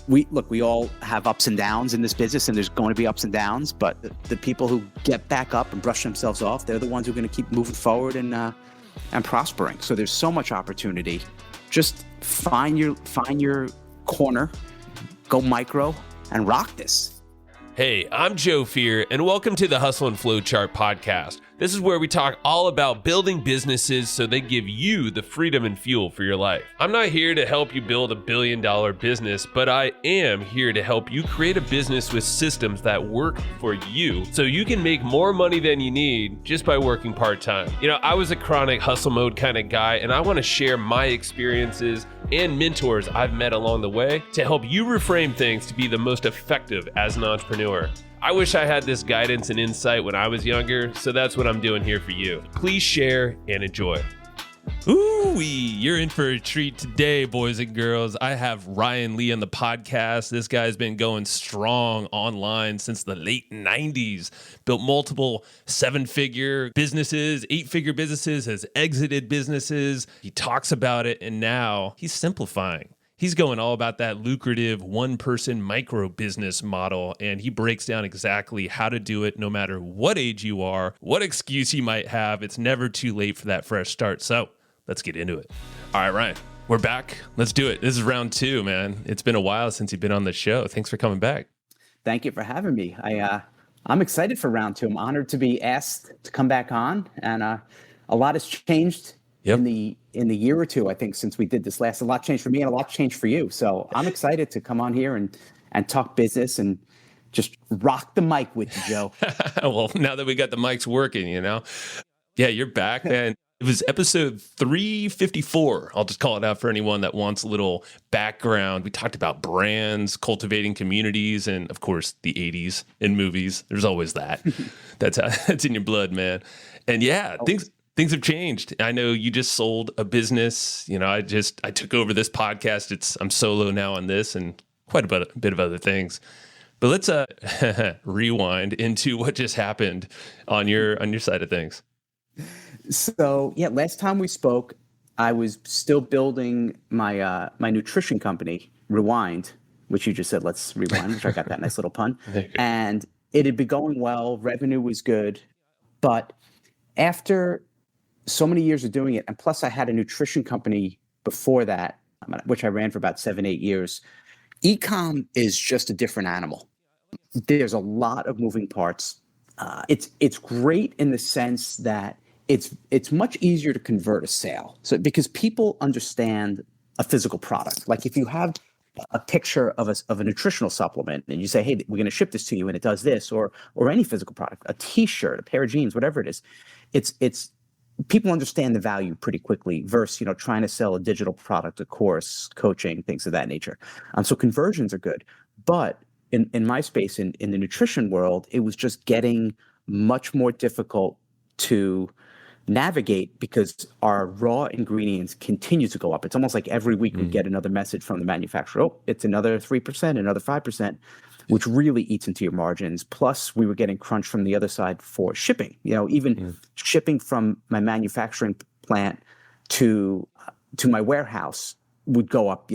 we all have ups and downs in this business, and there's going to be ups and downs, but the people who get back up and brush themselves off, they're the ones who are going to keep moving forward and prospering. So there's so much opportunity. Just find your corner, go micro, and rock this. Hey, I'm Joe Fier, and welcome to the Hustle and Flow Chart podcast. This is where we talk all about building businesses so they give you the freedom and fuel for your life. I'm not here to help you build $1 billion business, but I am here to help you create a business with systems that work for you so you can make more money than you need just by working part-time. You know, I was a chronic hustle mode kind of guy, and I want to share my experiences and mentors I've met along the way to help you reframe things to be the most effective as an entrepreneur. I wish I had this guidance and insight when I was younger, so that's what I'm doing here for you. Please share and enjoy. Ooh-wee, you're in for a treat today, boys and girls. I have Ryan Lee on the podcast. This guy's been going strong online since the late 90s. Built multiple 7-figure businesses, 8-figure businesses, has exited businesses. He talks about it, and now he's simplifying. He's going all about that lucrative one-person micro business model, and he breaks down exactly how to do it no matter what age you are, what excuse you might have. It's never too late for that fresh start. So let's get into it. All right, Ryan, we're back. Let's do it. This is round 2, man. It's been a while since you've been on the show. Thanks for coming back. Thank you for having me. I'm excited for round 2. I'm honored to be asked to come back on, and a lot has changed. Yep. In the year or two, I think, since we did this last, a lot changed for me and a lot changed for you. So I'm excited to come on here and talk business and just rock the mic with you, Joe. Well, now that we got the mics working, you know. Yeah, you're back, man. It was episode 354. I'll just call it out for anyone that wants a little background. We talked about brands, cultivating communities, and of course, the 80s in movies. There's always that. That's in your blood, man. And yeah, Things have changed. I know you just sold a business. You know, I took over this podcast. I'm solo now on this and quite a bit of other things. But let's rewind into what just happened on your side of things. So yeah, last time we spoke, I was still building my my nutrition company, Rewind, which you just said, let's rewind, which I got that nice little pun. And it had been going well. Revenue was good. But after so many years of doing it, and plus I had a nutrition company before that, which I ran for about 7-8 years. E-com is just a different animal. There's a lot of moving parts. It's great in the sense that it's much easier to convert a sale. So because people understand a physical product. Like if you have a picture of a nutritional supplement and you say, hey, we're going to ship this to you and it does this, or any physical product, a t-shirt, a pair of jeans, whatever it is, it's people understand the value pretty quickly versus, trying to sell a digital product, a course, coaching, things of that nature. So conversions are good. But in my space, in the nutrition world, it was just getting much more difficult to navigate because our raw ingredients continue to go up. It's almost like every week we get another message from the manufacturer. Oh, it's another 3%, another 5%. Which really eats into your margins. Plus, we were getting crunched from the other side for shipping. Shipping from my manufacturing plant to my warehouse would go up,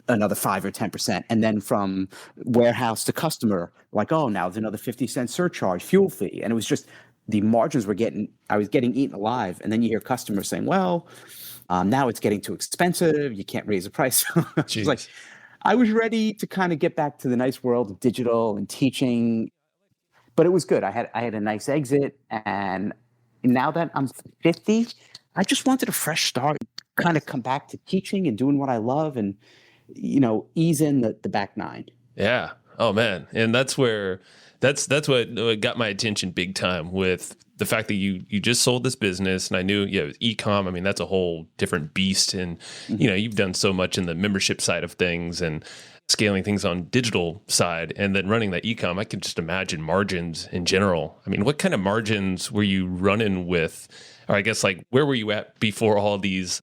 another 5 or 10%. And then from warehouse to customer, like, oh, now there's another 50-cent surcharge, fuel fee. And it was just the margins I was getting eaten alive. And then you hear customers saying, well, now it's getting too expensive. You can't raise the price. It's like, I was ready to kind of get back to the nice world of digital and teaching, but it was good. I had a nice exit, and now that I'm 50, I just wanted a fresh start, kind of come back to teaching and doing what I love, and ease in the back nine. Yeah. Oh man, and that's what got my attention big time with the fact that you just sold this business, and I knew, e-com, I mean, that's a whole different beast. And, you've done so much in the membership side of things and scaling things on digital side, and then running that e-com. I can just imagine margins in general. I mean, what kind of margins were you running with? Or I guess where were you at before all these,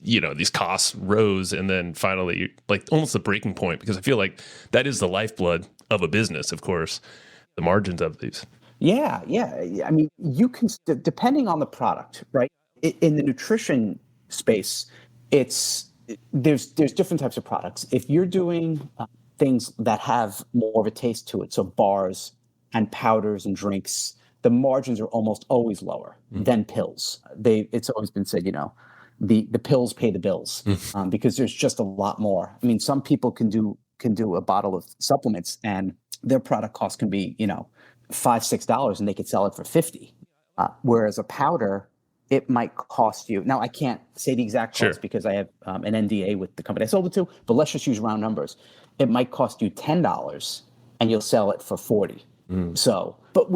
these costs rose, and then finally almost the breaking point? Because I feel like that is the lifeblood of a business, of course, the margins of these. Yeah. I mean, you can, depending on the product, right? In the nutrition space, there's different types of products. If you're doing things that have more of a taste to it. So bars and powders and drinks, the margins are almost always lower than pills. It's always been said, the pills pay the bills because there's just a lot more. I mean, some people can do a bottle of supplements and their product cost can be, $5-6 and they could sell it for 50. Whereas a powder, it might cost you. Now, I can't say the exact cost because I have an NDA with the company I sold it to, but let's just use round numbers. It might cost you $10 and you'll sell it for 40. So, but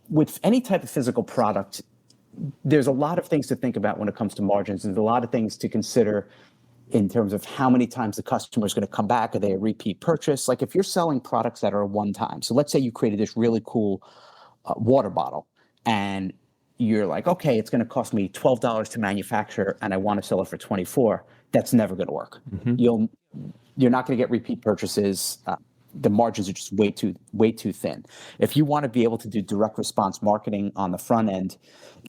with any type of physical product, there's a lot of things to think about when it comes to margins. There's a lot of things to consider in terms of how many times the customer is going to come back. Are they a repeat purchase? Like if you're selling products that are one time, so let's say you created this really cool water bottle and you're like, okay, it's going to cost me $12 to manufacture and I want to sell it for 24. That's never going to work. You're not going to get repeat purchases. The margins are just way too thin. If you want to be able to do direct response marketing on the front end,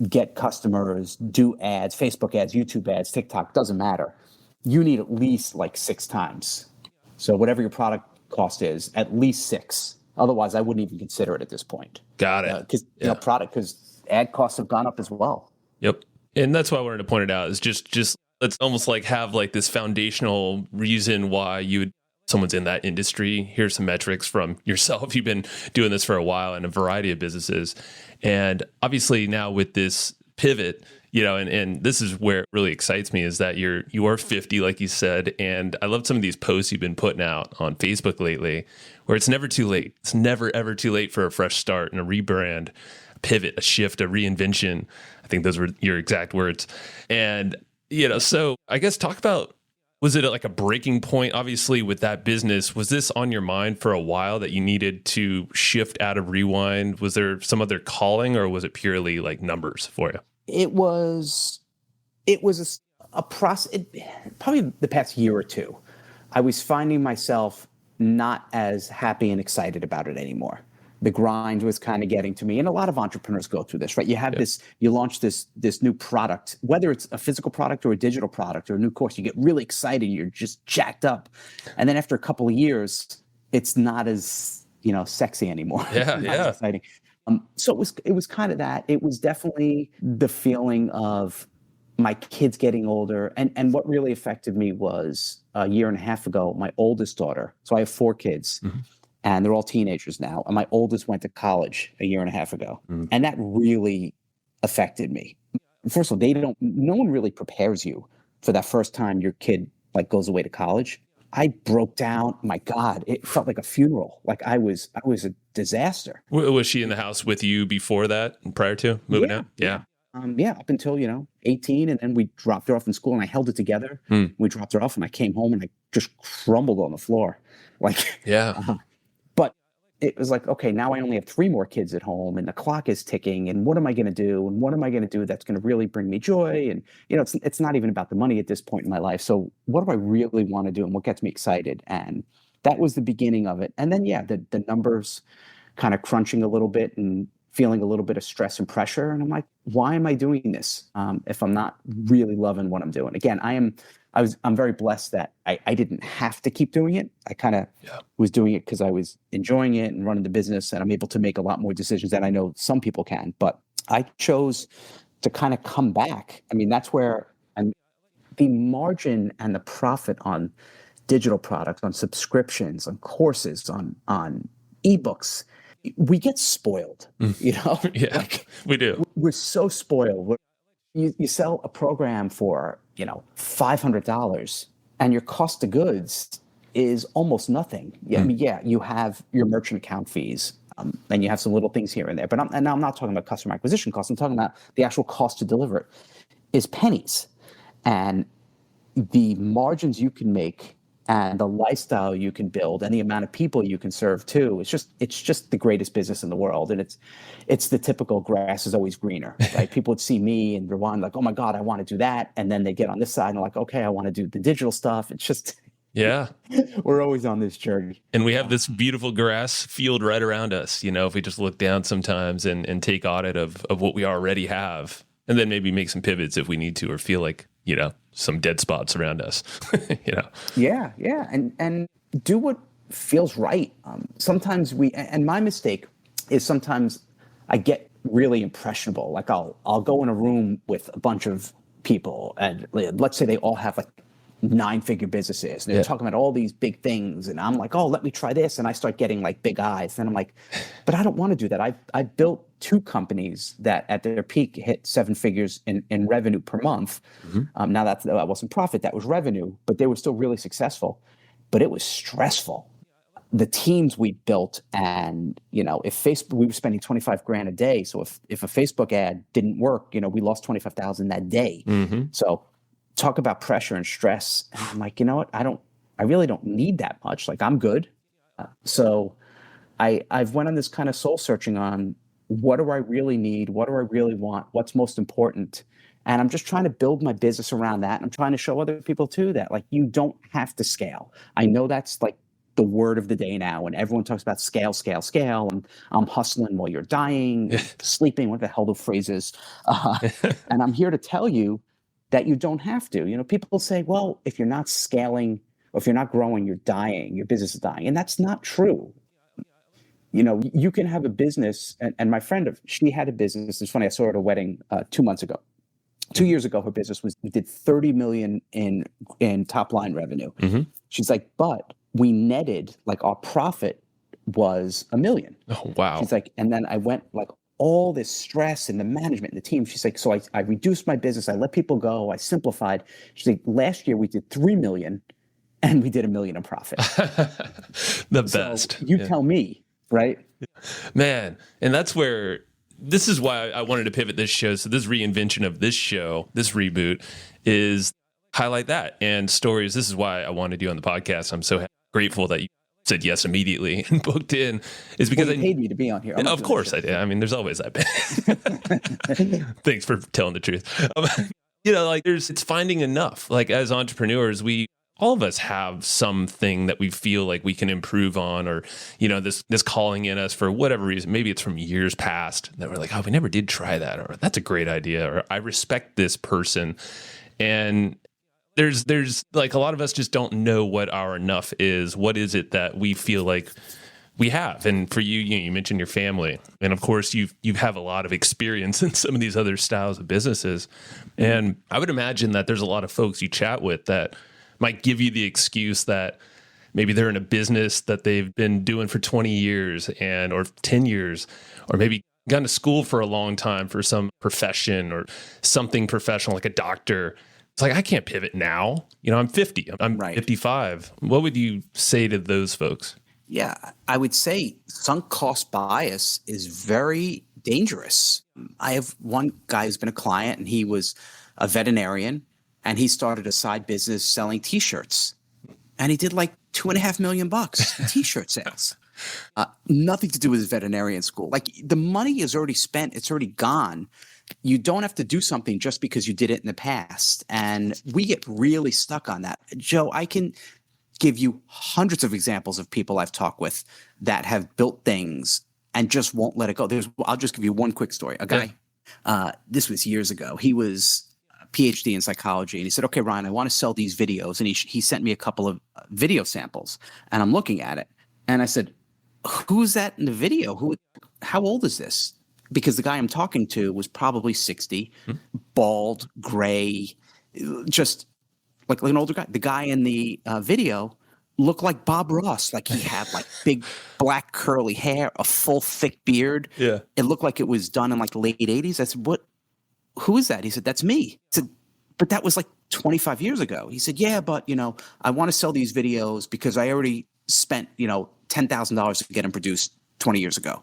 get customers, do ads, Facebook ads, YouTube ads, TikTok, doesn't matter. You need at least like 6 times. So whatever your product cost is, at least 6. Otherwise, I wouldn't even consider it at this point. Got it. Because ad costs have gone up as well. Yep. And that's why I wanted to point it out is just let's almost like have like this foundational reason why someone's in that industry. Here's some metrics from yourself. You've been doing this for a while in a variety of businesses. And obviously now with this pivot, and this is where it really excites me is that you are 50, like you said. And I love some of these posts you've been putting out on Facebook lately where it's never too late. It's never, ever too late for a fresh start and a rebrand, a pivot, a shift, a reinvention. I think those were your exact words. And, so I guess talk about, was it like a breaking point, obviously, with that business? Was this on your mind for a while that you needed to shift out of Rewind? Was there some other calling or was it purely like numbers for you? It was a process, probably the past year or two. I was finding myself not as happy and excited about it anymore. The grind was kind of getting to me. And a lot of entrepreneurs go through this, right? You have you launch this new product, whether it's a physical product or a digital product or a new course, you get really excited, you're just jacked up. And then after a couple of years, it's not as, sexy anymore. Yeah, not as exciting. So it was kind of that. It was definitely the feeling of my kids getting older. And what really affected me was a year and a half ago, my oldest daughter, so I have 4 kids. And they're all teenagers now. And my oldest went to college a year and a half ago. And that really affected me. First of all, no one really prepares you for that first time your kid like goes away to college. I broke down. My God, it felt like a funeral. Like I was a disaster. Was she in the house with you before that, prior to moving out? Yeah. Up until, 18. And then we dropped her off in school and I held it together. We dropped her off and I came home and I just crumbled on the floor. Like, but it was like, okay, now I only have 3 more kids at home and the clock is ticking. And what am I going to do? And what am I going to do that's going to really bring me joy? And, it's not even about the money at this point in my life. So what do I really want to do? And what gets me excited? And that was the beginning of it. And then, the numbers kind of crunching a little bit and feeling a little bit of stress and pressure. And I'm like, why am I doing this if I'm not really loving what I'm doing? Again, I'm very blessed that I didn't have to keep doing it. I kind of was doing it because I was enjoying it and running the business, and I'm able to make a lot more decisions than I know some people can. But I chose to kind of come back. I mean, that's where the margin and the profit on digital products, on subscriptions, on courses, on ebooks, we get spoiled, Yeah, like, we do. We're so spoiled. You sell a program for, $500 and your cost of goods is almost nothing. I mean, you have your merchant account fees and you have some little things here and there. But I'm not talking about customer acquisition costs. I'm talking about the actual cost to deliver it is pennies. And the margins you can make and the lifestyle you can build and the amount of people you can serve too. It's just the greatest business in the world. And it's the typical grass is always greener, right? People would see me and Rewind like, oh my God, I want to do that. And then they get on this side and they're like, okay, I want to do the digital stuff. It's just, we're always on this journey. And we have this beautiful grass field right around us. If we just look down sometimes and take audit of what we already have, and then maybe make some pivots if we need to, or feel like, some dead spots around us, Yeah. And do what feels right. Sometimes and my mistake is sometimes I get really impressionable. Like I'll go in a room with a bunch of people, and let's say they all have like 9-figure businesses, and they're talking about all these big things, and I'm like, oh, let me try this, and I start getting like big eyes, and I'm like, but I don't want to do that. I built 2 companies that at their peak hit 7 figures in revenue per month. Now that wasn't profit, that was revenue, but they were still really successful. But it was stressful. The teams we built, and if Facebook, we were spending $25,000 a day. So if a Facebook ad didn't work, we lost $25,000 that day. So talk about pressure and stress. And I'm like, you know what? I really don't need that much. Like, I'm good. So I've went on this kind of soul searching on what do I really need? What do I really want? What's most important? And I'm just trying to build my business around that. And I'm trying to show other people too that like, you don't have to scale. I know that's like the word of the day now, and everyone talks about scale, and I'm hustling while you're dying, sleeping, what the hell the phrase is. And I'm here to tell you that you don't have to. People say, well, if you're not scaling or if you're not growing, you're dying, your business is dying. And that's not true. You can have a business, and my friend, she had a business. It's funny, I saw her at a wedding 2 months ago. 2 years ago, her business we did $30 million in top line revenue. She's like, but we netted, like, our profit was $1 million. Oh, wow. She's like, and then I went like all this stress and the management and the team. She's like, so I reduced my business. I let people go. I simplified. She's like, last year we did $3 million and we did $1 million in profit. The best. So you tell me, right? Man. And that's where, this is why I wanted to pivot this show. So this reinvention of this show, this reboot, is highlight that and stories. This is why I wanted you on the podcast. I'm so grateful that you said yes immediately and booked in, is because you paid me to be on here. Of course I did. I mean, there's always that. Thanks for telling the truth. It's finding enough. Like, as entrepreneurs, all of us have something that we feel like we can improve on, or, this calling in us for whatever reason. Maybe it's from years past that we're like, oh, we never did try that, or that's a great idea, or I respect this person. And there's like, a lot of us just don't know what our enough is. What is it that we feel like we have? And for you, you mentioned your family, and of course you have a lot of experience in some of these other styles of businesses. And I would imagine that there's a lot of folks you chat with that might give you the excuse that maybe they're in a business that they've been doing for 20 years or 10 years, or maybe gone to school for a long time for some profession or something professional, like a doctor. It's like, I can't pivot now. I'm 50. I'm 55. What would you say to those folks? Yeah, I would say sunk cost bias is very dangerous. I have one guy who's been a client, and he was a veterinarian, and he started a side business selling T-shirts, and he did like $2.5 million in T-shirt sales. Nothing to do with his veterinarian school. Like, the money is already spent. It's already gone. You don't have to do something just because you did it in the past. And we get really stuck on that. Joe, I can give you hundreds of examples of people I've talked with that have built things and just won't let it go. I'll just give you one quick story. A guy, this was years ago. He was a PhD in psychology, and he said, okay, Ryan, I want to sell these videos. And he sent me a couple of video samples, and I'm looking at it. And I said, who's that in the video? How old is this? Because the guy I'm talking to was probably 60, bald, gray, just like an older guy. The guy in the video looked like Bob Ross. Like, he had like big black curly hair, a full thick beard. Yeah. It looked like it was done in like the late 80s. I said, who is that? He said, that's me. I said, but that was like 25 years ago. He said, yeah, but I want to sell these videos because I already spent, $10,000 to get them produced 20 years ago.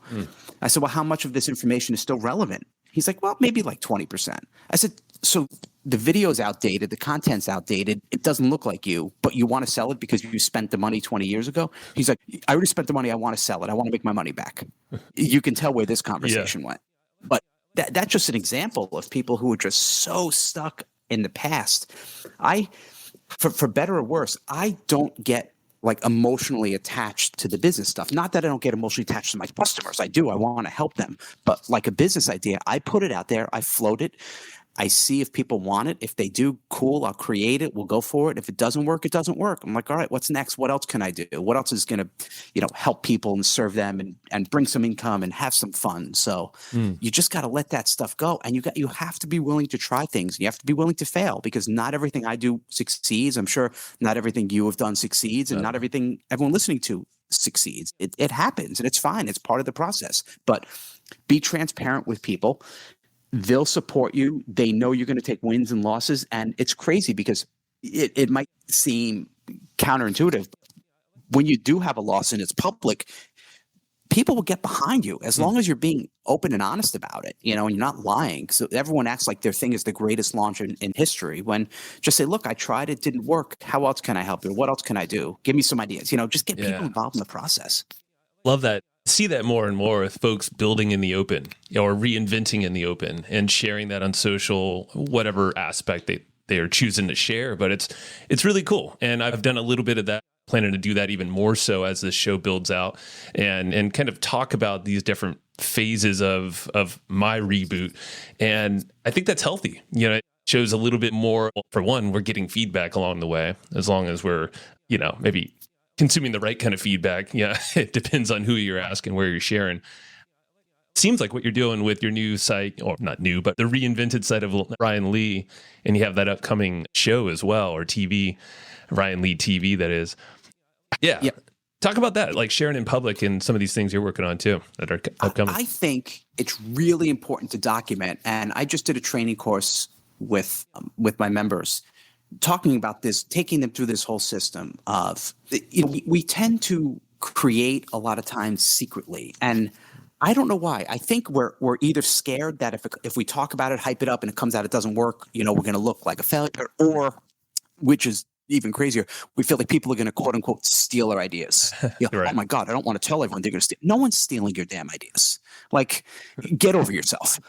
I said, well, how much of this information is still relevant? He's like, well, maybe like 20%. I said, so the video's outdated, the content's outdated, it doesn't look like you, but you want to sell it because you spent the money 20 years ago? He's like, I already spent the money, I want to sell it, I want to make my money back. You can tell where this conversation went. But that's just an example of people who are just so stuck in the past. For better or worse, I don't get like emotionally attached to the business stuff. Not that I don't get emotionally attached to my customers. I do. I want to help them. But like a business idea, I put it out there, I float it, I see if people want it. If they do, cool, I'll create it. We'll go for it. If it doesn't work, it doesn't work. I'm like, all right, what's next? What else can I do? What else is going to, help people and serve them and bring some income and have some fun? So you just got to let that stuff go. And you have to be willing to try things. You have to be willing to fail, because not everything I do succeeds. I'm sure not everything you have done succeeds, and not everything everyone listening to succeeds. It happens, and it's fine. It's part of the process. But be transparent with people. They'll support you. They know you're going to take wins and losses. And it's crazy because it might seem counterintuitive. When you do have a loss and it's public, people will get behind you as long as you're being open and honest about it, and you're not lying. So everyone acts like their thing is the greatest launch in history, when just say, look, I tried, it didn't work. How else can I help you? What else can I do? Give me some ideas, just get people involved in the process. Love that. See that more and more with folks building in the open or reinventing in the open and sharing that on social, whatever aspect they are choosing to share. But it's really cool. And I've done a little bit of that, planning to do that even more so as this show builds out, and kind of talk about these different phases of my reboot. And I think that's healthy. It shows a little bit more. For one, we're getting feedback along the way, as long as we're, maybe consuming the right kind of feedback. Yeah, it depends on who you're asking, where you're sharing. Seems like what you're doing with your new site, or not new, but the reinvented site of Ryan Lee, and you have that upcoming show as well, or TV, Ryan Lee TV, that is. Yeah. Yep. Talk about that, like sharing in public and some of these things you're working on too that are upcoming. I think it's really important to document. And I just did a training course with my members, talking about this, taking them through this whole system of, we tend to create a lot of times secretly. And I don't know why. I think we're either scared that if we talk about it, hype it up, and it comes out, it doesn't work, we're going to look like a failure, or, which is even crazier, we feel like people are going to quote unquote steal our ideas. Right. Oh my God, I don't want to tell everyone they're going to steal. No one's stealing your damn ideas. Like, get over yourself.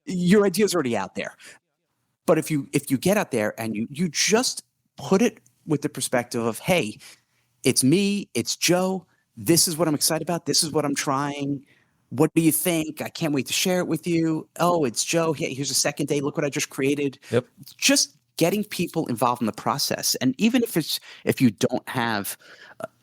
Your idea's already out there. But if you get out there and you just put it with the perspective of, hey, it's me, it's Joe, this is what I'm excited about, this is what I'm trying, what do you think? I can't wait to share it with you. Oh, it's Joe, hey, here's a second day, look what I just created. Yep. Just getting people involved in the process. And even if you don't have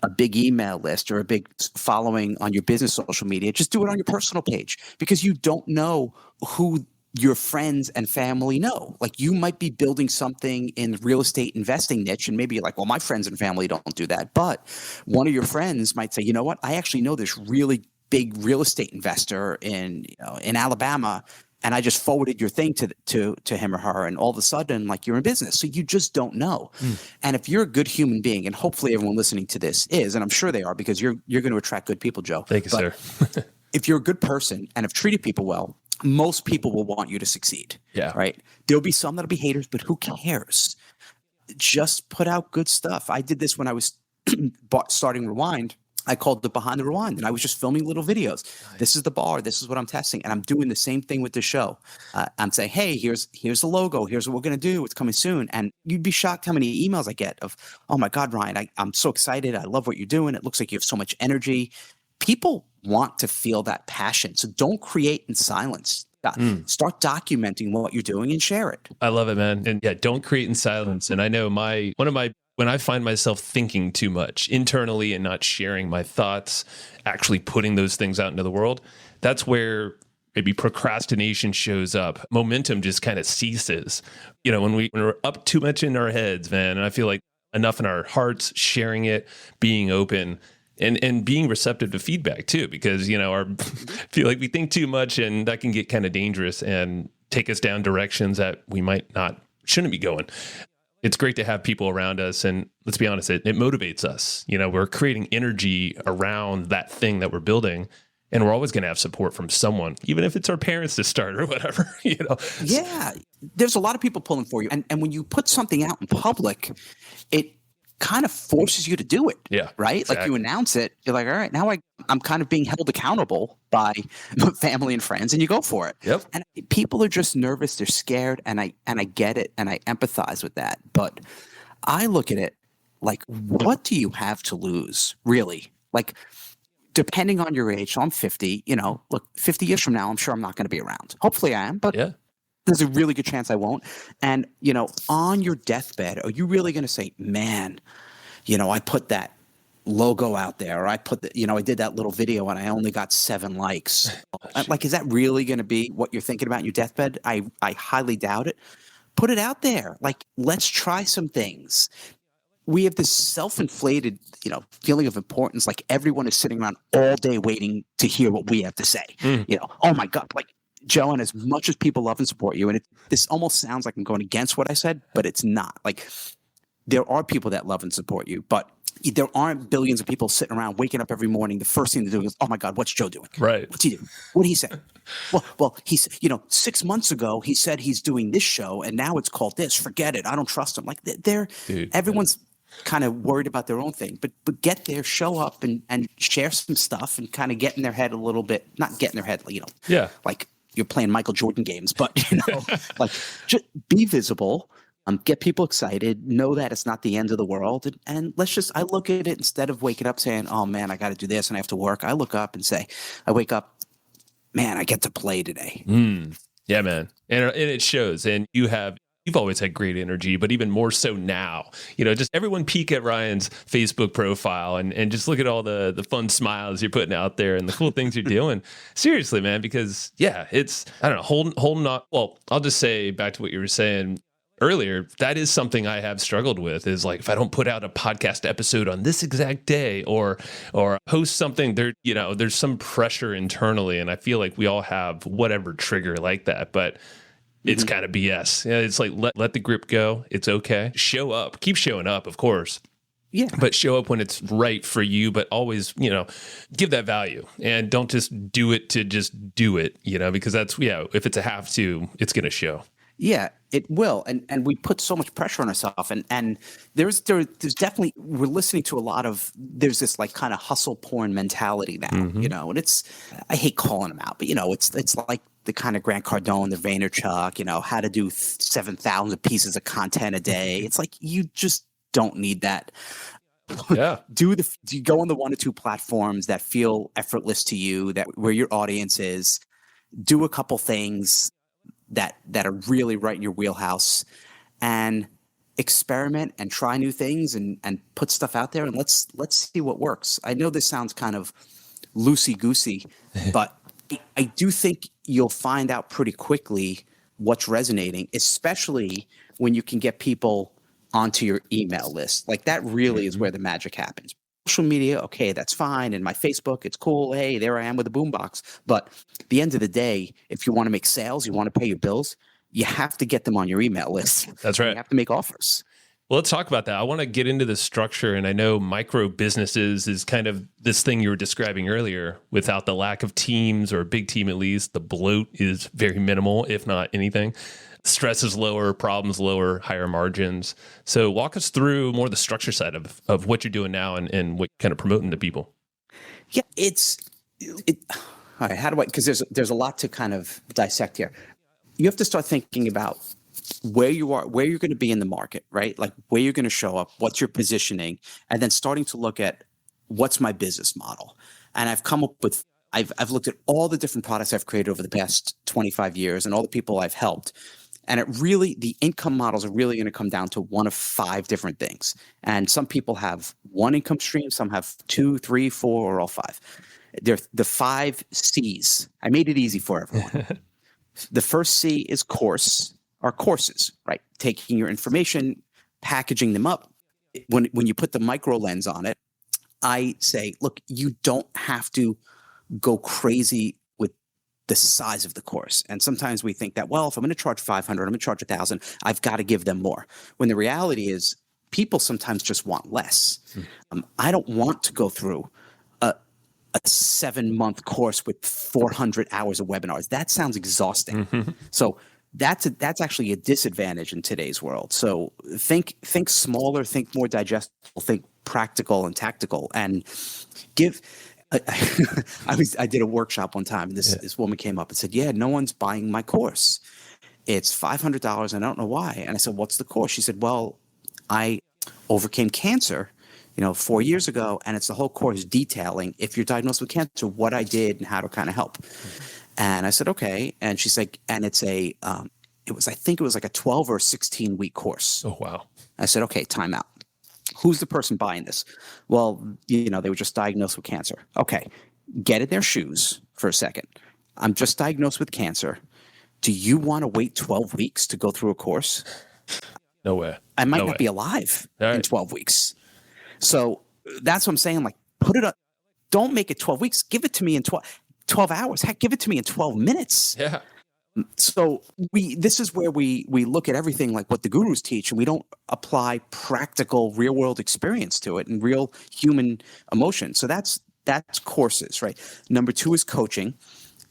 a big email list or a big following on your business social media, just do it on your personal page, because you don't know who your friends and family know. Like, you might be building something in the real estate investing niche, and maybe you're like, well, my friends and family don't do that. But one of your friends might say, you know what, I actually know this really big real estate investor in Alabama, and I just forwarded your thing to him or her, and all of a sudden, like, you're in business. So you just don't know. And if you're a good human being, and hopefully everyone listening to this is, and I'm sure they are, because you're going to attract good people, Joe. Thank you, sir. If you're a good person and have treated people well, most people will want you to succeed. Yeah. Right. There'll be some that'll be haters, but who cares? Just put out good stuff. I did this when I was starting Rewind. I called it Behind the Rewind, and I was just filming little videos. Nice. This is the bar. This is what I'm testing. And I'm doing the same thing with the show. I'm saying, hey, here's the logo. Here's what we're going to do. It's coming soon. And you'd be shocked how many emails I get of, oh my God, Ryan, I'm so excited. I love what you're doing. It looks like you have so much energy. People want to feel that passion. So don't create in silence. Start documenting what you're doing and share it. I love it, man. And yeah, don't create in silence. And I know when I find myself thinking too much internally and not sharing my thoughts, actually putting those things out into the world, that's where maybe procrastination shows up. Momentum just kind of ceases. When we're up too much in our heads, man, and I feel like enough in our hearts, sharing it, being open, and being receptive to feedback too, because, feel like we think too much, and that can get kind of dangerous and take us down directions that we shouldn't be going. It's great to have people around us, and let's be honest, it motivates us. We're creating energy around that thing that we're building, and we're always going to have support from someone, even if it's our parents to start or whatever, Yeah. There's a lot of people pulling for you. And when you put something out in public, it kind of forces you to do it. Yeah. Right? Exactly. Like, you announce it, you're like, all right, now I'm kind of being held accountable by family and friends, and you go for it. Yep. And people are just nervous, they're scared, and I get it, and I empathize with that. But I look at it like, what do you have to lose, really? Like, depending on your age, so I'm 50, look, 50 years from now, I'm sure I'm not going to be around. Hopefully I am, but there's a really good chance I won't. And, on your deathbed, are you really going to say, man, I put that logo out there, or I I did that little video and I only got 7 likes. Like, is that really going to be what you're thinking about in your deathbed? I highly doubt it. Put it out there. Like, let's try some things. We have this self-inflated, feeling of importance. Like everyone is sitting around all day waiting to hear what we have to say. Oh my God, like, Joe, and as much as people love and support you, and this almost sounds like I'm going against what I said, but it's not. Like, there are people that love and support you, but there aren't billions of people sitting around waking up every morning. The first thing to do is, oh my God, what's Joe doing? Right. What's he doing? What did he say? Well, he's, 6 months ago, he said he's doing this show and now it's called this. Forget it. I don't trust him. Like, everyone's kind of worried about their own thing, but get there, show up and share some stuff and kind of get in their head a little bit, not get in their head, like you're playing Michael Jordan games, but like, just be visible, get people excited, know that it's not the end of the world. And I look at it, instead of waking up saying, oh man, I got to do this and I have to work. I look up and say, I wake up, man, I get to play today. Yeah, man. And it shows. And you've always had great energy, but even more so now. Just everyone peek at Ryan's Facebook profile and just look at all the fun smiles you're putting out there and the cool things you're doing. Seriously, man, because it's, I don't know, holding on. Well, I'll just say back to what you were saying earlier, that is something I have struggled with, is like, if I don't put out a podcast episode on this exact day or post something, there's some pressure internally. And I feel like we all have whatever trigger like that, but it's kind of BS. It's like, let the grip go. It's okay. Show up. Keep showing up, of course. Yeah. But show up when it's right for you, but always, give that value and don't just do it to just do it, because that's, if it's a have to, it's going to show. Yeah, it will. And we put so much pressure on ourselves. And there's definitely, we're listening to a lot of, there's this like kind of hustle porn mentality now, and I hate calling them out, but it's like the kind of Grant Cardone, the Vaynerchuk, how to do 7,000 pieces of content a day. It's like, you just don't need that. Yeah. Do you go on the 1 or 2 platforms that feel effortless to you, where your audience is, do a couple things that are really right in your wheelhouse, and experiment and try new things and put stuff out there, and let's see what works. I know this sounds kind of loosey-goosey, but I do think you'll find out pretty quickly what's resonating, especially when you can get people onto your email list. Like, that really is where the magic happens. Social media, okay, that's fine. And my Facebook, it's cool. Hey, there I am with a boombox. But at the end of the day, if you want to make sales, you want to pay your bills, you have to get them on your email list. That's right. You have to make offers. Well, let's talk about that. I want to get into the structure, and I know micro businesses is kind of this thing you were describing earlier. Without the lack of teams, or a big team at least, the bloat is very minimal, if not anything. Stress is lower, problems lower, higher margins. So walk us through more the structure side of what you're doing now and what you're kind of promoting to people. Yeah, all right, how do I, because there's a lot to kind of dissect here. You have to start thinking about where you are, where you're going to be in the market, right? Like, where you're going to show up, what's your positioning, and then starting to look at what's my business model. And I've come up with, I've looked at all the different products I've created over the past 25 years and all the people I've helped. And the income models are really going to come down to one of 5 different things. And some people have 1 income stream, some have 2, 3, 4, or all 5. They're the 5 C's. I made it easy for everyone. The first C is courses, right? Taking your information, packaging them up. When you put the micro lens on it, I say, look, you don't have to go crazy with the size of the course. And sometimes we think that, well, if I'm going to charge 500, I'm going to charge 1,000, I've got to give them more. When the reality is, people sometimes just want less. I don't want to go through a 7-month course with 400 hours of webinars. That sounds exhausting. So that's actually a disadvantage in today's world. So think smaller, think more digestible, think practical and tactical, and give. I did a workshop one time, and this woman came up and said, "Yeah, no one's buying my course. It's $500, and I don't know why." And I said, "What's the course?" She said, "Well, I overcame cancer, 4 years ago, and it's the whole course detailing, if you're diagnosed with cancer, what I did and how to kind of help." And I said, "Okay." And she's like, "And it's a I think it was like a 12 or 16 week course. Oh, wow. I said, okay, time out. Who's the person buying this? Well, they were just diagnosed with cancer. Okay, get in their shoes for a second. I'm just diagnosed with cancer. Do you want to wait 12 weeks to go through a course? No way. I might not be alive in 12 weeks. So that's what I'm saying. Like, put it up. Don't make it 12 weeks. Give it to me in 12 hours. Heck, give it to me in 12 minutes. Yeah. So this is where we look at everything like what the gurus teach, and we don't apply practical real world experience to it and real human emotion. So that's courses, right? Number 2 is coaching,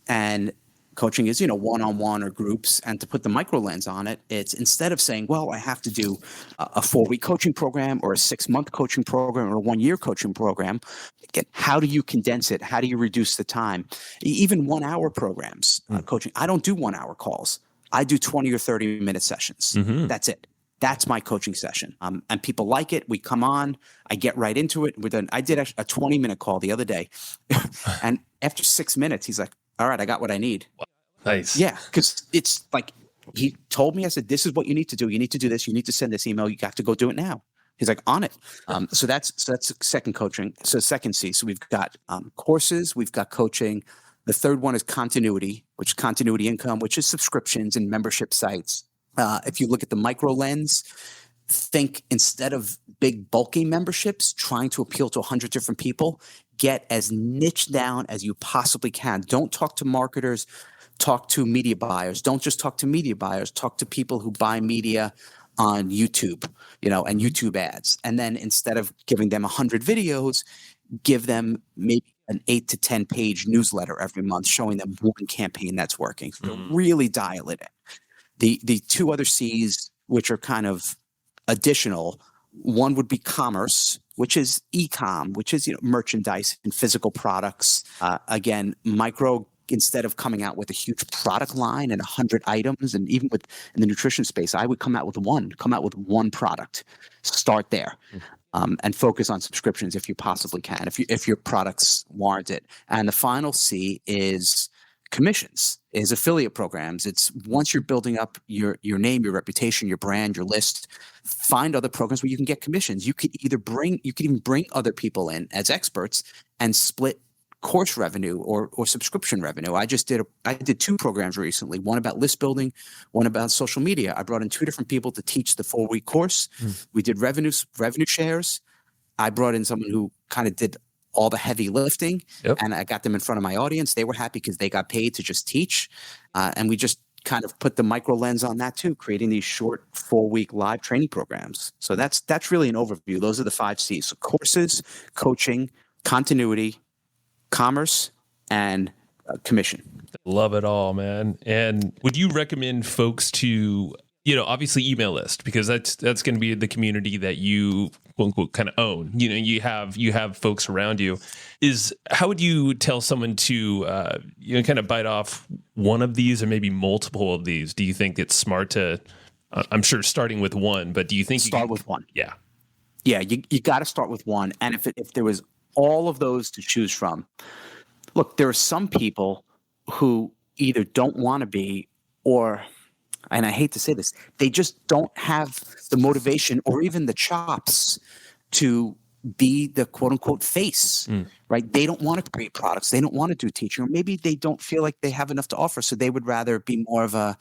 and coaching is, one-on-one or groups. And to put the micro lens on it, it's instead of saying, well, I have to do a 4-week coaching program or a 6-month coaching program or a 1-year coaching program. Again, how do you condense it? How do you reduce the time? Even 1-hour programs, coaching. I don't do 1-hour calls. I do 20 or 30-minute sessions. Mm-hmm. That's it. That's my coaching session. And people like it. We come on. I get right into it. I did a 20-minute call the other day. And after 6 minutes, he's like, all right, I got what I need. Nice. Yeah, because it's like he told me, I said, this is what you need to do. You need to do this. You need to send this email. You got to go do it now. He's like, on it. So that's second coaching. So second C. So we've got courses. We've got coaching. The third one is continuity, which is continuity income, which is subscriptions and membership sites. If you look at the micro lens, think instead of big bulky memberships trying to appeal to 100 different people, get as niche down as you possibly can. Don't talk to marketers, talk to media buyers. Don't just talk to media buyers, talk to people who buy media on YouTube, and YouTube ads. And then instead of giving them 100 videos, give them maybe an 8 to 10 page newsletter every month showing them one campaign that's working. So really dial it in. The 2 other C's, which are kind of additional, one would be commerce, which is e-com, which is merchandise and physical products. Again, micro, instead of coming out with a huge product line and 100 items, and even in the nutrition space, I would come out with one product. Start there. And focus on subscriptions if you possibly can, if your products warrant it. And the final C is commissions, is affiliate programs. It's once you're building up your name, your reputation, your brand, your list, find other programs where you can get commissions. You could even bring other people in as experts and split course revenue or subscription revenue. I did 2 programs recently, one about list building, one about social media. I brought in 2 different people to teach the 4-week course. We did revenue shares. I brought in someone who kind of did all the heavy lifting, and I got them in front of my audience. They were happy because they got paid to just teach. And we just kind of put the micro lens on that too, creating these short 4-week live training programs. So that's really an overview. Those are the 5 C's. So courses, coaching, continuity, commerce, and commission. Love it all, man. And would you recommend folks to, obviously email list, because that's going to be the community that you quote unquote kind of own. You have folks around you. How would you tell someone to kind of bite off one of these or maybe multiple of these? Do you think it's smart to? I'm sure starting with one, but do you think start with one? Yeah, you got to start with one. And if there was all of those to choose from, look, there are some people who either don't want to be, or, and I hate to say this, they just don't have the motivation or even the chops to be the quote unquote face, right? They don't want to create products. They don't want to do teaching, or maybe they don't feel like they have enough to offer. So they would rather be more of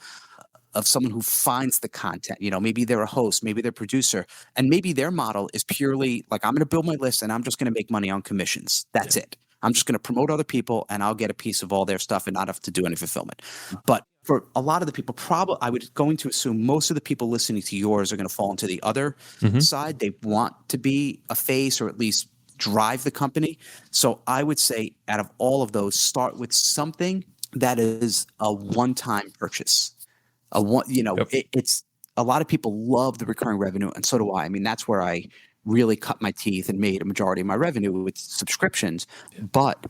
someone who finds the content. Maybe they're a host, maybe they're a producer, and maybe their model is purely like, I'm going to build my list and I'm just going to make money on commissions. That's it. I'm just going to promote other people and I'll get a piece of all their stuff and not have to do any fulfillment. But for a lot of the people, I would going to assume most of the people listening to yours are going to fall into the other side. They want to be a face or at least drive the company. So I would say out of all of those, start with something that is a one-time purchase. It's a lot of people love the recurring revenue, and so do I. I mean, that's where I really cut my teeth and made a majority of my revenue with subscriptions. But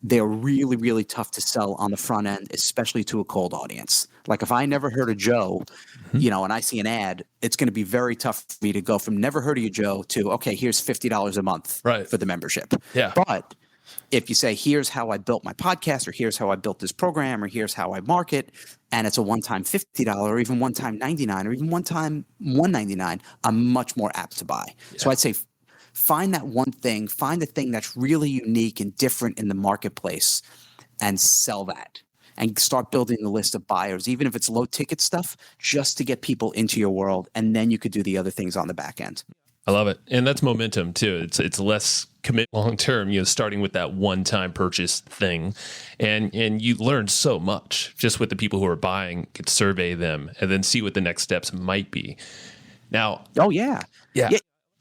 they're really, really tough to sell on the front end, especially to a cold audience. Like if I never heard of Joe, and I see an ad, it's going to be very tough for me to go from never heard of you, Joe, to, okay, here's $50 a month for the membership. Yeah. But if you say, here's how I built my podcast, or here's how I built this program, or here's how I market, and it's a one-time $50 or even one-time $99 or even one-time $199, I'm much more apt to buy. Yeah. So I'd say find that one thing, find the thing that's really unique and different in the marketplace and sell that. And start building the list of buyers, even if it's low ticket stuff, just to get people into your world. And then you could do the other things on the back end. I love it. And that's momentum too. It's less commit long term, starting with that one-time purchase thing. And you learn so much just with the people who are buying, could survey them and then see what the next steps might be. Now, yeah.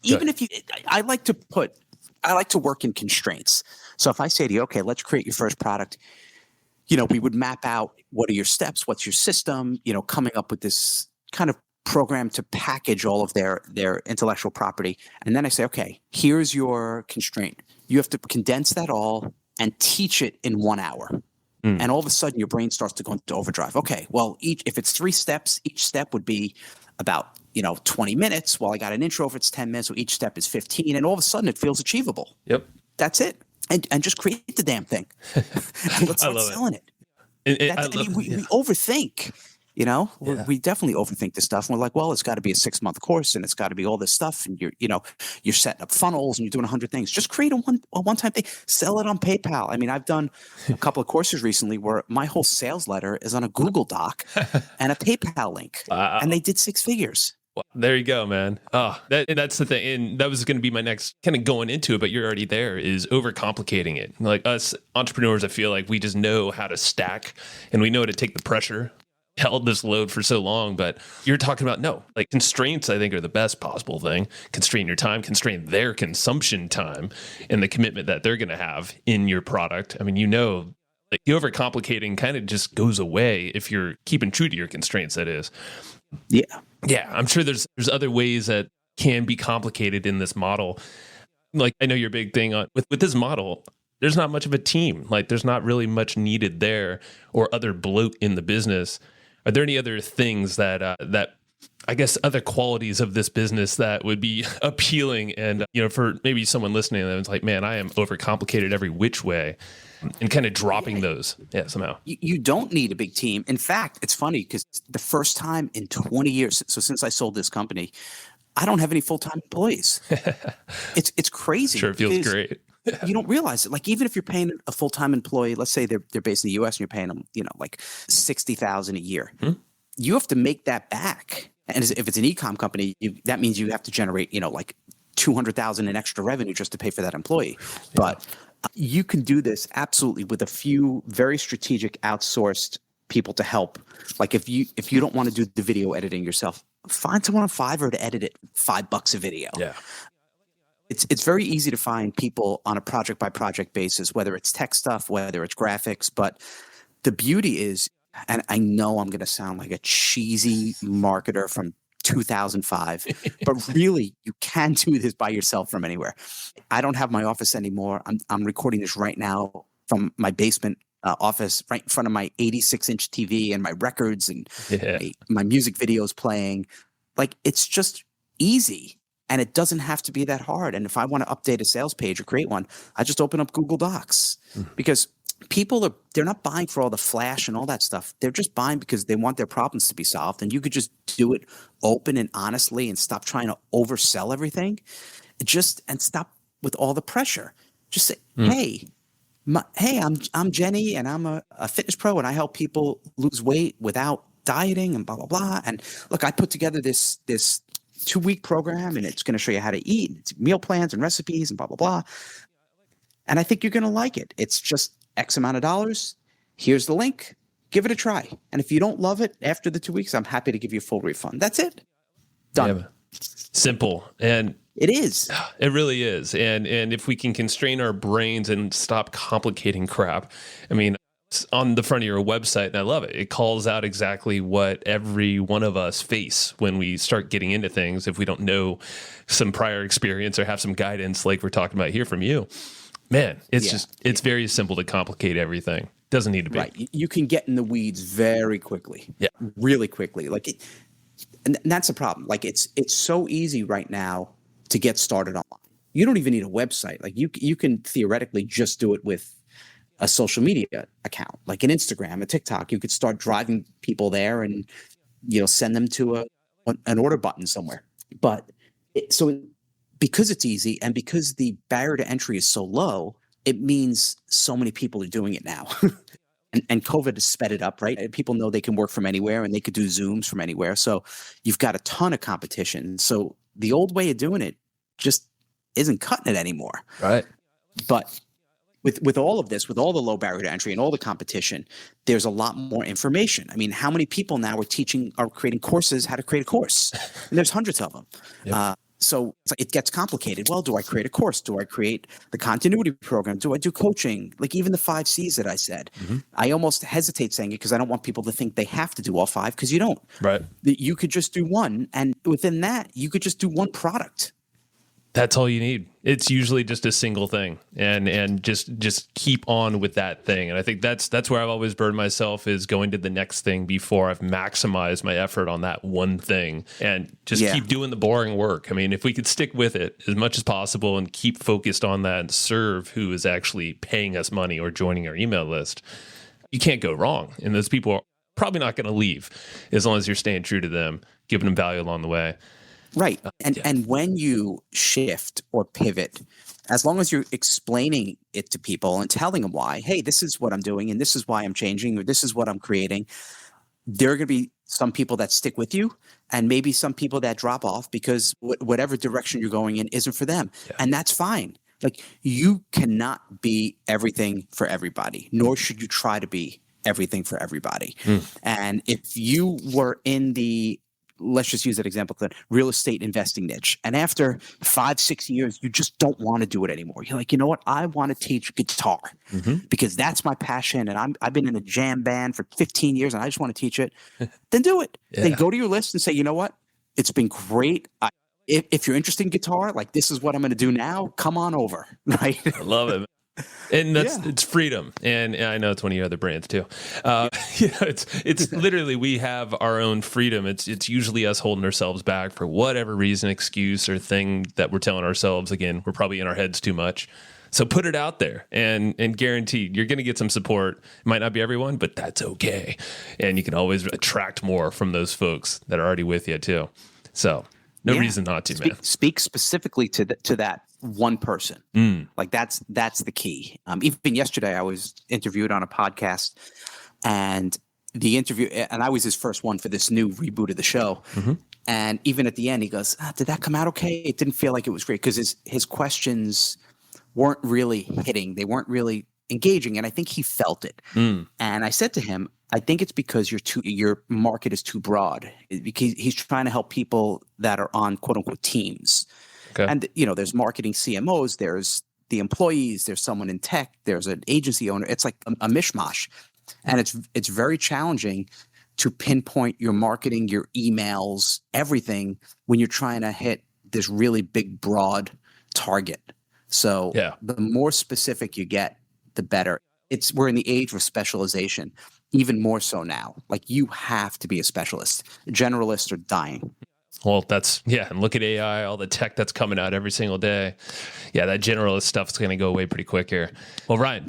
Even if I like to work in constraints. So if I say to you, okay, let's create your first product, we would map out what are your steps, what's your system, coming up with this kind of program to package all of their intellectual property. And then I say, okay, here's your constraint. You have to condense that all and teach it in 1 hour. And all of a sudden your brain starts to go into overdrive. Okay, well, if it's 3 steps, each step would be about 20 minutes. Well, I got an intro if it's 10 minutes, so each step is 15. And all of a sudden it feels achievable. Yep. That's it. And just create the damn thing. And let's start selling it. We overthink, we definitely overthink this stuff. And we're like, well, it's got to be a 6-month course and it's got to be all this stuff. And you're setting up funnels and you're doing 100 things. Just create a one-time thing. Sell it on PayPal. I mean, I've done a couple of courses recently where my whole sales letter is on a Google Doc and a PayPal link. Wow. And they did 6 figures. Well, there you go, man. That's the thing. And that was going to be my next kind of going into it, but you're already there, is overcomplicating it. Like us entrepreneurs, I feel like we just know how to stack and we know how to take the pressure, held this load for so long. But you're talking about, no, like constraints, I think, are the best possible thing. Constrain your time, constrain their consumption time and the commitment that they're going to have in your product. I mean, like the overcomplicating kind of just goes away if you're keeping true to your constraints, that is. Yeah, I'm sure there's other ways that can be complicated in this model. Like, I know your big thing with this model, there's not much of a team. Like, there's not really much needed there or other bloat in the business. Are there any other things that I guess other qualities of this business that would be appealing? And, for maybe someone listening that's like, man, I am overcomplicated every which way, and kind of dropping those somehow. You don't need a big team. In fact, it's funny because the first time in 20 years, so since I sold this company, I don't have any full-time employees. It's crazy. Sure, it feels great. You don't realize it. Like, even if you're paying a full-time employee, let's say they're based in the US and you're paying them, like $60,000 a year, you have to make that back. And if it's an e-com company, that means you have to generate, like $200,000 in extra revenue just to pay for that employee. Yeah. But you can do this absolutely with a few very strategic outsourced people to help. Like, if you don't want to do the video editing yourself, find someone on Fiverr to edit it $5 a video. Yeah. It's very easy to find people on a project by project basis, whether it's tech stuff, whether it's graphics. But the beauty is, and I know I'm going to sound like a cheesy marketer from 2005, but really you can do this by yourself from anywhere. I don't have my office anymore. I'm recording this right now from my basement office, right in front of my 86-inch TV and my records and my music videos playing. Like, it's just easy. And it doesn't have to be that hard. And if I want to update a sales page or create one, I just open up Google Docs, because people they're not buying for all the flash and all that stuff. They're just buying because they want their problems to be solved. And you could just do it open and honestly and stop trying to oversell everything. And stop with all the pressure. Just say, hey, I'm Jenny and I'm a fitness pro and I help people lose weight without dieting and blah, blah, blah. And look, I put together this 2-week program and it's going to show you how to eat. It's meal plans and recipes and blah, blah, blah. And I think you're going to like it. It's just X amount of dollars. Here's the link. Give it a try. And if you don't love it after the 2 weeks, I'm happy to give you a full refund. That's it. Done. Yeah, simple. And it is. It really is. And if we can constrain our brains and stop complicating crap, I mean, it's on the front of your website, and I love it. It calls out exactly what every one of us face when we start getting into things. If we don't know some prior experience or have some guidance, like we're talking about here from you, man, it's very simple to complicate everything. Doesn't need to be. Right. You can get in the weeds very quickly. Yeah. Really quickly. And that's the problem. Like, it's so easy right now to get started online. you don't even need a website. Like you can theoretically just do it with a social media account, like an Instagram, a TikTok. You could start driving people there and, send them to an order button somewhere. But because it's easy and because the barrier to entry is so low, it means so many people are doing it now. And COVID has sped it up, right? People know they can work from anywhere and they could do Zooms from anywhere. So you've got a ton of competition. So the old way of doing it just isn't cutting it anymore. Right. But with all of this, with all the low barrier to entry and all the competition, there's a lot more information. I mean, how many people now are creating courses, how to create a course? And there's hundreds of them. Yep. So it gets complicated. Well, do I create a course? Do I create the continuity program? Do I do coaching? Like even the 5 C's that I said. Mm-hmm. I almost hesitate saying it because I don't want people to think they have to do all 5, because you don't. Right. You could just do one. And within that, you could just do one product. That's all you need. It's usually just a single thing, and just keep on with that thing. And I think that's where I've always burned myself, is going to the next thing before I've maximized my effort on that one thing, and just keep doing the boring work. I mean, if we could stick with it as much as possible and keep focused on that and serve who is actually paying us money or joining our email list, you can't go wrong. And those people are probably not going to leave as long as you're staying true to them, giving them value along the way. Right. And when you shift or pivot, as long as you're explaining it to people and telling them why, hey, this is what I'm doing and this is why I'm changing, or this is what I'm creating, there are going to be some people that stick with you and maybe some people that drop off because whatever direction you're going in isn't for them. Yeah. And that's fine. Like, you cannot be everything for everybody, nor should you try to be everything for everybody. And if you were in the, let's just use that example, the real estate investing niche, and after 5-6 years, you just don't want to do it anymore. You're like, you know what? I want to teach guitar because that's my passion. And I've been in a jam band for 15 years and I just want to teach it. Then do it. Yeah. Then go to your list and say, you know what? It's been great. If you're interested in guitar, like, this is what I'm going to do now. Come on over. Right. I love it. And it's freedom. And I know it's one of your other brands too. It's literally, we have our own freedom. It's usually us holding ourselves back for whatever reason, excuse or thing that we're telling ourselves. Again, we're probably in our heads too much. So put it out there and guaranteed you're going to get some support. It might not be everyone, but that's okay. And you can always attract more from those folks that are already with you too. So no reason not to, man. Speak specifically to that one person. Like that's the key. Even yesterday, I was interviewed on a podcast, and the interview, and I was his first one for this new reboot of the show. And even at the end, he goes, "Did that come out okay? It didn't feel like it was great," because his questions weren't really hitting. They weren't really engaging, and I think he felt it. And I said to him, I think it's because your market is too broad, because he's trying to help people that are on quote unquote teams. Okay. And there's marketing CMOs, there's the employees, there's someone in tech, there's an agency owner. It's like a mishmash, and it's very challenging to pinpoint your marketing, your emails, everything when you're trying to hit this really big, broad target. So the more specific you get, the better. We're in the age of specialization. Even more so now. Like, you have to be a specialist. Generalists are dying. Well, and look at AI, all the tech that's coming out every single day. Yeah, that generalist stuff is going to go away pretty quick here. Well, Ryan,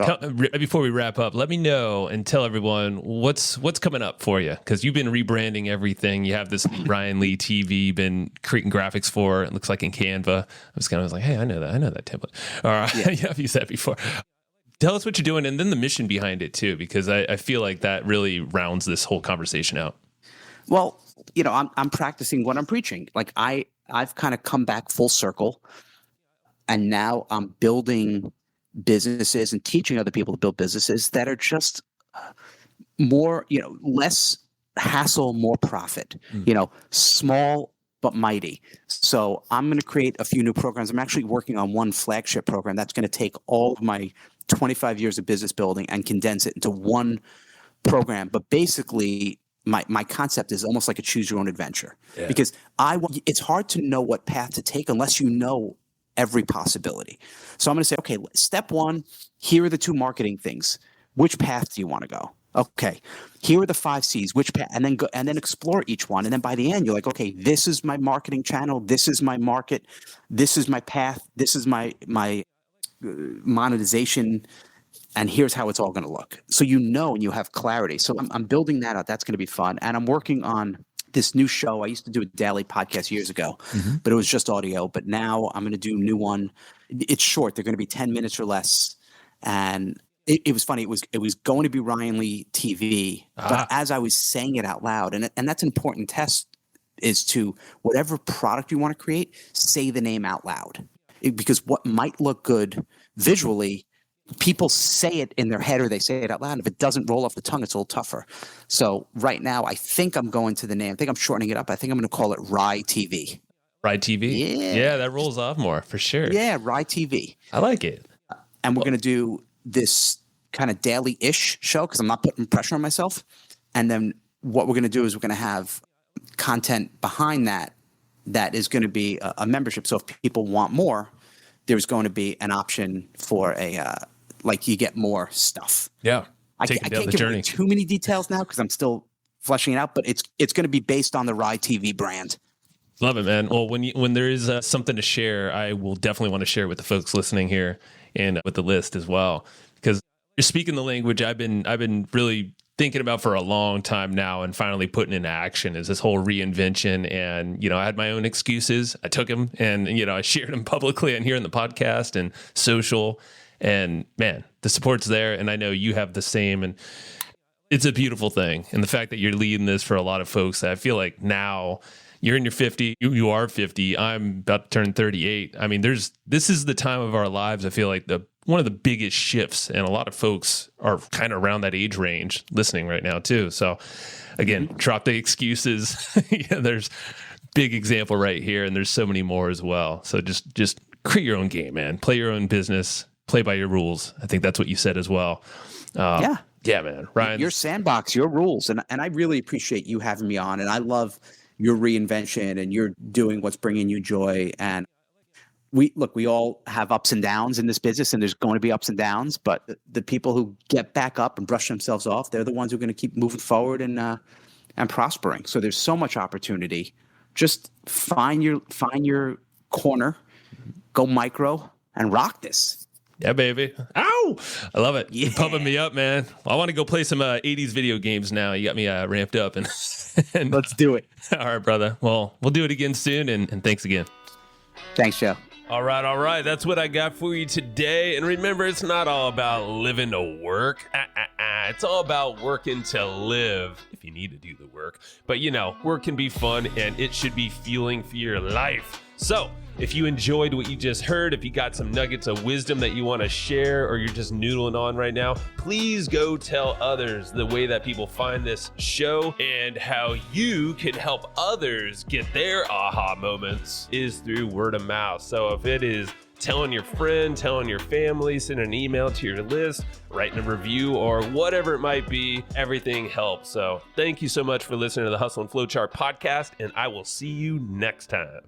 before we wrap up, let me know and tell everyone what's coming up for you, because you've been rebranding everything. You have this Ryan Lee TV, been creating graphics for, it looks like in Canva. I was like, hey, I know that template. All right, yeah, I've used that before. Tell us what you're doing, and then the mission behind it too, because I feel like that really rounds this whole conversation out. Well, I'm practicing what I'm preaching. Like, I've kind of come back full circle, and now I'm building businesses and teaching other people to build businesses that are just more, less hassle, more profit. Small but mighty. So I'm going to create a few new programs. I'm actually working on one flagship program that's going to take all of my 25 years of business building and condense it into one program. But basically, my concept is almost like a choose your own adventure, because it's hard to know what path to take unless you know every possibility. So I'm going to say, okay, step 1, here are the 2 marketing things. Which path do you want to go? Okay, here are the 5 C's, and then go and then explore each one. And then by the end, you're like, okay, this is my marketing channel. This is my market. This is my path. This is my monetization. And here's how it's all going to look. So and you have clarity. So I'm building that out. That's going to be fun. And I'm working on this new show. I used to do a daily podcast years ago, but it was just audio. But now I'm going to do a new one. It's short. They're going to be 10 minutes or less. And it was funny. It was going to be Ryan Lee TV. But as I was saying it out loud, and that's an important test, is to whatever product you want to create, say the name out loud. Because what might look good visually, people say it in their head or they say it out loud. And if it doesn't roll off the tongue, it's a little tougher. So right now, I think I'm going to the name. I think I'm shortening it up. I think I'm going to call it Rye TV. Rye TV? Yeah, that rolls off more for sure. Yeah, Rye TV. I like it. And we're going to do this kind of daily-ish show because I'm not putting pressure on myself. And then what we're going to do is we're going to have content behind that is going to be a membership. So if people want more, there's going to be an option for like you get more stuff. Yeah. I can't give away too many details now because I'm still fleshing it out, but it's going to be based on the Rye TV brand. Love it, man. Well, when there is something to share, I will definitely want to share with the folks listening here and with the list as well, because you're speaking the language I've been really thinking about for a long time now and finally putting into action is this whole reinvention. And, I had my own excuses. I took them and, I shared them publicly and here in the podcast and social. And man, the support's there. And I know you have the same. And it's a beautiful thing. And the fact that you're leading this for a lot of folks, I feel like now you're in your 50, you are 50. I'm about to turn 38. I mean, this is the time of our lives. I feel like one of the biggest shifts, and a lot of folks are kind of around that age range listening right now too. So again, drop the excuses. Yeah, there's big example right here. And there's so many more as well. So just create your own game, man. Play your own business, play by your rules. I think that's what you said as well. Yeah, man. Ryan, your sandbox, your rules. And I really appreciate you having me on. And I love your reinvention and you're doing what's bringing you joy. And we all have ups and downs in this business, and there's going to be ups and downs, but the people who get back up and brush themselves off, they're the ones who are going to keep moving forward and prospering. So there's so much opportunity. Just find your corner, go micro and rock this. Yeah, baby. Ow! I love it. Yeah. You're pumping me up, man. I want to go play some 80s video games now. You got me ramped up. And let's do it. All right, brother. Well, we'll do it again soon, and thanks again. Thanks, Joe. All right. That's what I got for you today. And remember, it's not all about living to work. It's all about working to live, if you need to do the work. But, work can be fun, and it should be fueling for your life. So if you enjoyed what you just heard, if you got some nuggets of wisdom that you want to share, or you're just noodling on right now, please go tell others the way that people find this show and how you can help others get their aha moments is through word of mouth. So if it is telling your friend, telling your family, sending an email to your list, writing a review, or whatever it might be, everything helps. So thank you so much for listening to the Hustle and Flowchart podcast, and I will see you next time.